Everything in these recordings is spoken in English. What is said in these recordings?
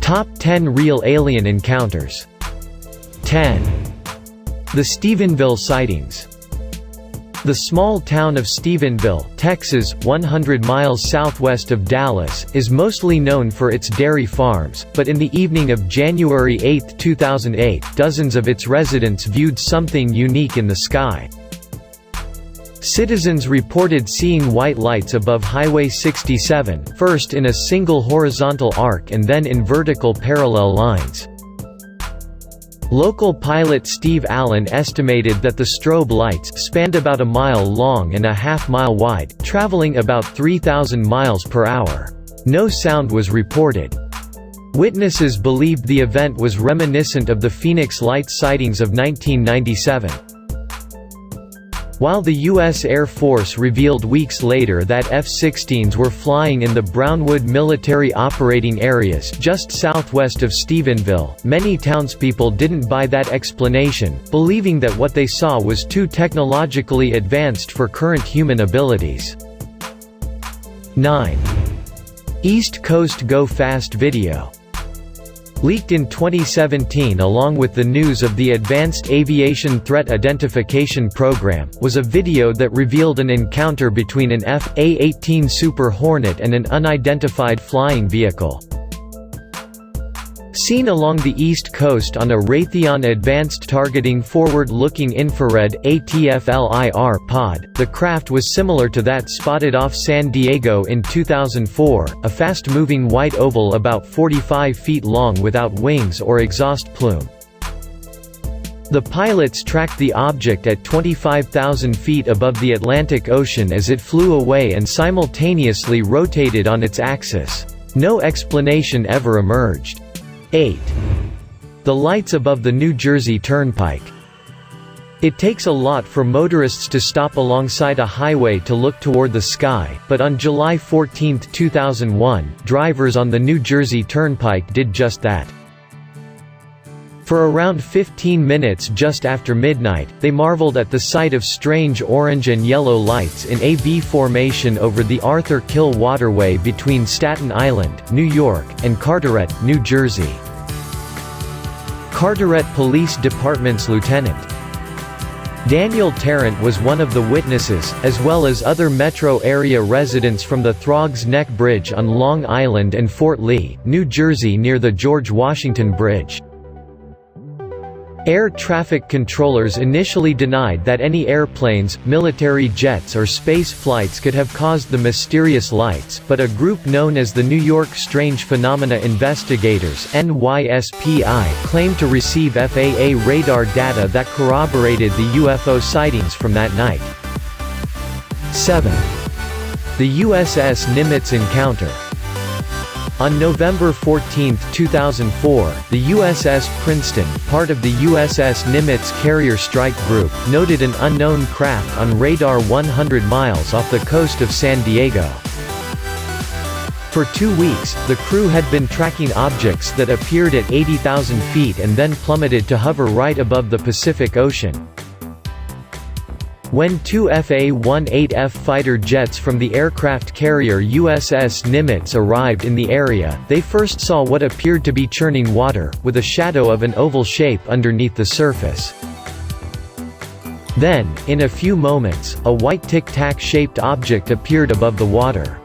Top 10 Real Alien Encounters. 10. The Stephenville Sightings. The small town of Stephenville, Texas, 100 miles southwest of Dallas, is mostly known for its dairy farms, but in the evening of January 8, 2008, dozens of its residents viewed something unique in the sky. Citizens reported seeing white lights above Highway 67, first in a single horizontal arc and then in vertical parallel lines. Local pilot Steve Allen estimated that the strobe lights spanned about a mile long and a half-mile wide, traveling about 3,000 miles per hour. No sound was reported. Witnesses believed the event was reminiscent of the Phoenix Lights sightings of 1997. While the U.S. Air Force revealed weeks later that F-16s were flying in the Brownwood military operating areas just southwest of Stephenville, many townspeople didn't buy that explanation, believing that what they saw was too technologically advanced for current human abilities. 9. East Coast Go Fast video. Leaked in 2017 along with the news of the Advanced Aviation Threat Identification Program, was a video that revealed an encounter between an F/A-18 Super Hornet and an unidentified flying vehicle. Seen along the East Coast on a Raytheon Advanced Targeting Forward-Looking Infrared (ATFLIR) pod, the craft was similar to that spotted off San Diego in 2004, a fast-moving white oval about 45 feet long without wings or exhaust plume. The pilots tracked the object at 25,000 feet above the Atlantic Ocean as it flew away and simultaneously rotated on its axis. No explanation ever emerged. 8. The lights above the New Jersey Turnpike. It takes a lot for motorists to stop alongside a highway to look toward the sky, but on July 14, 2001, drivers on the New Jersey Turnpike did just that. For around 15 minutes just after midnight, they marveled at the sight of strange orange and yellow lights in a V formation over the Arthur Kill waterway between Staten Island, New York, and Carteret, New Jersey. Carteret Police Department's Lieutenant Daniel Tarrant was one of the witnesses, as well as other metro area residents from the Throgs Neck Bridge on Long Island and Fort Lee, New Jersey near the George Washington Bridge. Air traffic controllers initially denied that any airplanes, military jets or space flights could have caused the mysterious lights, but a group known as the New York Strange Phenomena Investigators (NYSPI) claimed to receive FAA radar data that corroborated the UFO sightings from that night. 7. The USS Nimitz encounter. On November 14, 2004, the USS Princeton, part of the USS Nimitz Carrier Strike Group, noted an unknown craft on radar 100 miles off the coast of San Diego. For 2 weeks, the crew had been tracking objects that appeared at 80,000 feet and then plummeted to hover right above the Pacific Ocean. When two FA-18F fighter jets from the aircraft carrier USS Nimitz arrived in the area, they first saw what appeared to be churning water, with a shadow of an oval shape underneath the surface. Then, in a few moments, a white tic-tac-shaped object appeared above the water.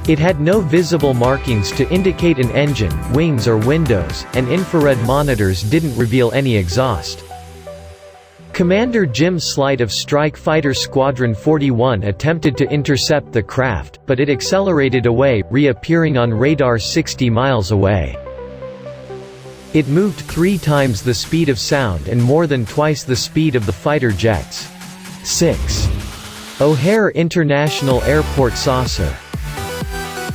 It had no visible markings to indicate an engine, wings or windows, and infrared monitors didn't reveal any exhaust. Commander Jim Slight of Strike Fighter Squadron 41 attempted to intercept the craft, but it accelerated away, reappearing on radar 60 miles away. It moved 3 times the speed of sound and more than twice the speed of the fighter jets. 6. O'Hare International Airport saucer.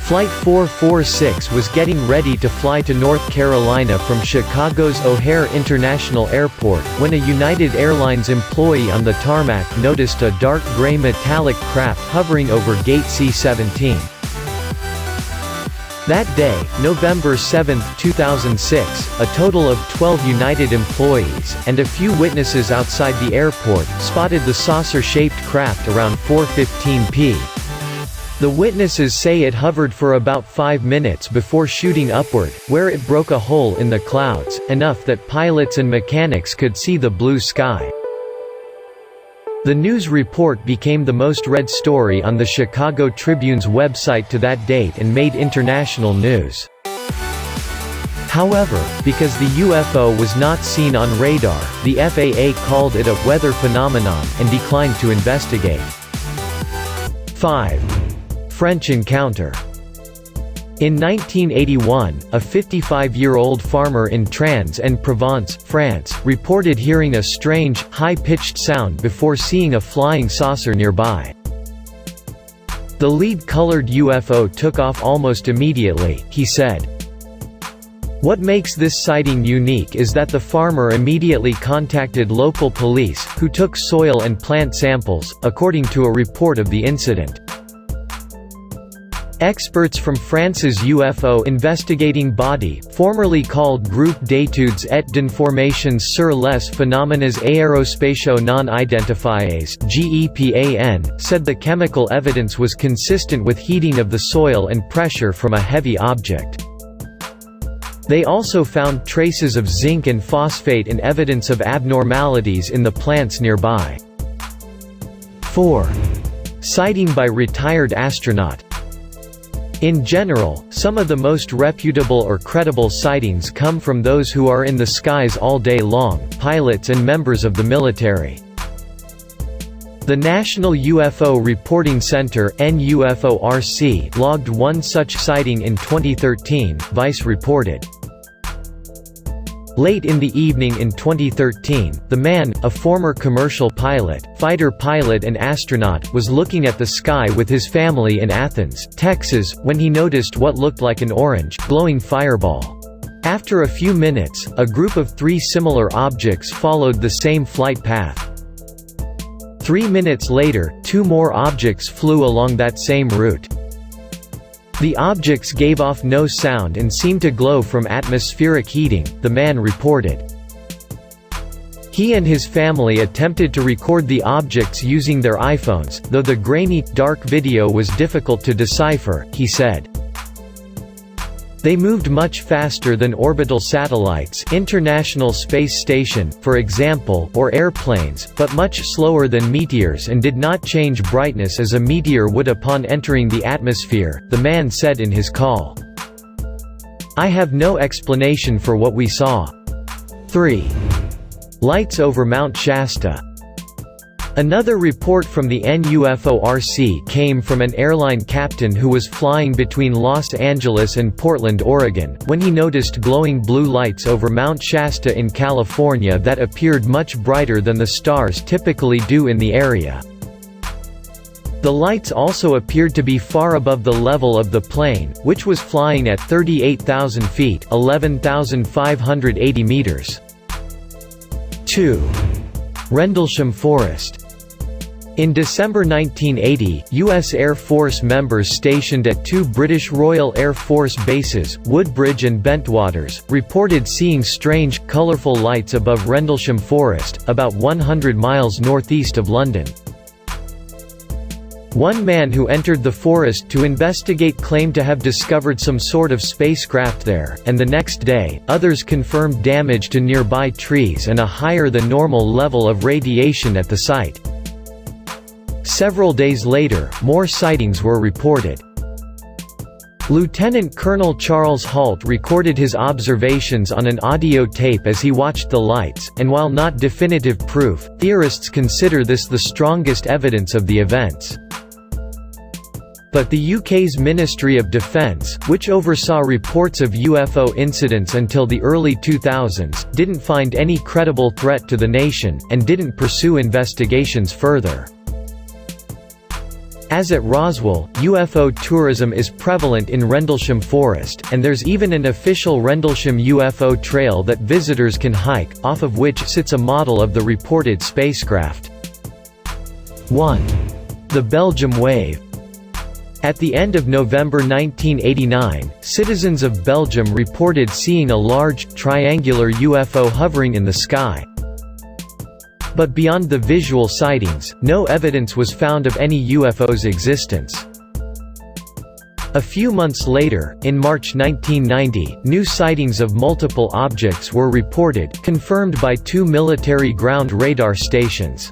Flight 446 was getting ready to fly to North Carolina from Chicago's O'Hare International Airport, when a United Airlines employee on the tarmac noticed a dark gray metallic craft hovering over Gate C-17. That day, November 7, 2006, a total of 12 United employees, and a few witnesses outside the airport, spotted the saucer-shaped craft around 4:15 p. The witnesses say it hovered for about 5 minutes before shooting upward, where it broke a hole in the clouds, enough that pilots and mechanics could see the blue sky. The news report became the most read story on the Chicago Tribune's website to that date and made international news. However, because the UFO was not seen on radar, the FAA called it a weather phenomenon and declined to investigate. 5. French encounter. In 1981, a 55-year-old farmer in Trans-en-Provence, France, reported hearing a strange, high-pitched sound before seeing a flying saucer nearby. The lead-colored UFO took off almost immediately, he said. What makes this sighting unique is that the farmer immediately contacted local police, who took soil and plant samples, according to a report of the incident. Experts from France's UFO investigating body, formerly called Groupe d'études et d'informations sur les phénomènes aérospatiaux non identifiés (GEPAN), said the chemical evidence was consistent with heating of the soil and pressure from a heavy object. They also found traces of zinc and phosphate and evidence of abnormalities in the plants nearby. 4. Sighting by retired astronaut. In general, some of the most reputable or credible sightings come from those who are in the skies all day long, pilots and members of the military. The National UFO Reporting Center (NUFORC) logged one such sighting in 2013, Vice reported. Late in the evening in 2013, the man, a former commercial pilot, fighter pilot and astronaut, was looking at the sky with his family in Athens, Texas, when he noticed what looked like an orange, glowing fireball. After a few minutes, a group of 3 similar objects followed the same flight path. 3 minutes later, 2 more objects flew along that same route. The objects gave off no sound and seemed to glow from atmospheric heating, the man reported. He and his family attempted to record the objects using their iPhones, though the grainy, dark video was difficult to decipher, he said. They moved much faster than orbital satellites, International Space Station, for example, or airplanes, but much slower than meteors and did not change brightness as a meteor would upon entering the atmosphere, the man said in his call. I have no explanation for what we saw. 3. Lights over Mount Shasta. Another report from the NUFORC came from an airline captain who was flying between Los Angeles and Portland, Oregon, when he noticed glowing blue lights over Mount Shasta in California that appeared much brighter than the stars typically do in the area. The lights also appeared to be far above the level of the plane, which was flying at 38,000 feet (11,580 meters). 2. Rendlesham Forest. In December 1980, U.S. Air Force members stationed at 2 British Royal Air Force bases, Woodbridge and Bentwaters, reported seeing strange, colourful lights above Rendlesham Forest, about 100 miles northeast of London. One man who entered the forest to investigate claimed to have discovered some sort of spacecraft there, and the next day, others confirmed damage to nearby trees and a higher-than-normal level of radiation at the site. Several days later, more sightings were reported. Lieutenant Colonel Charles Halt recorded his observations on an audio tape as he watched the lights, and while not definitive proof, theorists consider this the strongest evidence of the events. But the UK's Ministry of Defence, which oversaw reports of UFO incidents until the early 2000s, didn't find any credible threat to the nation, and didn't pursue investigations further. As at Roswell, UFO tourism is prevalent in Rendlesham Forest, and there's even an official Rendlesham UFO trail that visitors can hike, off of which sits a model of the reported spacecraft. 1. The Belgium Wave. At the end of November 1989, citizens of Belgium reported seeing a large, triangular UFO hovering in the sky. But beyond the visual sightings, no evidence was found of any UFO's existence. A few months later, in March 1990, new sightings of multiple objects were reported, confirmed by 2 military ground radar stations.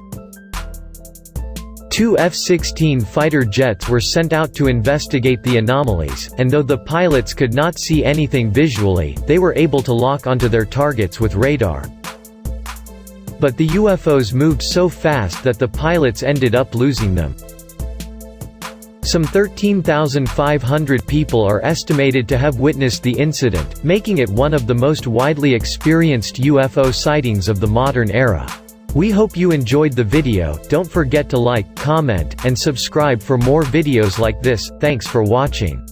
2 F-16 fighter jets were sent out to investigate the anomalies, and though the pilots could not see anything visually, they were able to lock onto their targets with radar. But the UFOs moved so fast that the pilots ended up losing them. Some 13,500 people are estimated to have witnessed the incident, making it one of the most widely experienced UFO sightings of the modern era. We hope you enjoyed the video. Don't forget to like, comment, and subscribe for more videos like this. Thanks for watching.